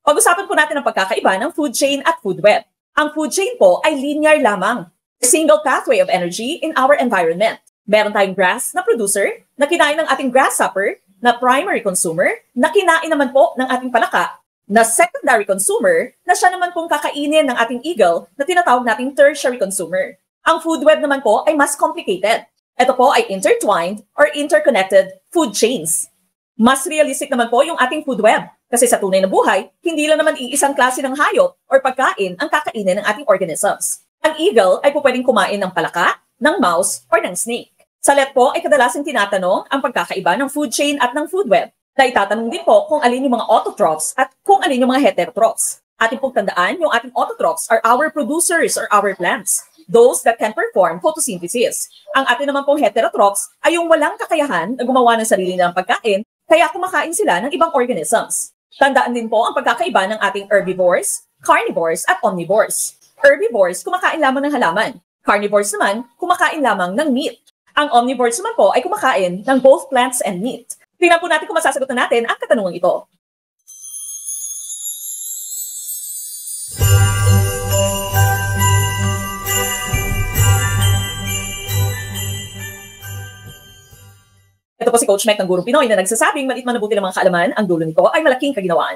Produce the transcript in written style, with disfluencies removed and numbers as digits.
Pag-usapan po natin ang pagkakaiba ng food chain at food web. Ang food chain po ay linear lamang. A single pathway of energy in our environment. Meron tayong grass na producer, na kinain ng ating grasshopper, na primary consumer, na kinain naman po ng ating palaka, na secondary consumer, na siya naman pong kakainin ng ating eagle, na tinatawag nating tertiary consumer. Ang food web naman po ay mas complicated. Ito po ay intertwined or interconnected food chains. Mas realistic naman po yung ating food web. Kasi sa tunay na buhay, hindi lang naman iisang klase ng hayop or pagkain ang kakainin ng ating organisms. Ang eagle ay po pwedeng kumain ng palaka, ng mouse, or ng snake. Sa let po ay kadalasang tinatanong ang pagkakaiba ng food chain at ng food web. Na itatanong din po kung alin yung mga autotrophs at kung alin yung mga heterotrophs. Ating pong tandaan, yung ating autotrophs are our producers or our plants. Those that can perform photosynthesis. Ang atin naman pong heterotrophs ay yung walang kakayahan na gumawa ng sarili nilang pagkain, kaya kumakain sila ng ibang organisms. Tandaan din po ang pagkakaiba ng ating herbivores, carnivores, at omnivores. Herbivores, kumakain lamang ng halaman. Carnivores naman, kumakain lamang ng meat. Ang omnivores naman po ay kumakain ng both plants and meat. Tingnan po natin kung masasagot na natin ang katanungang ito. Ito po si Coach Mike ng Gurong Pinoy na nagsasabing maliit man mabuti ng mga kaalaman, ang dulo nito ay malaking kaginawaan.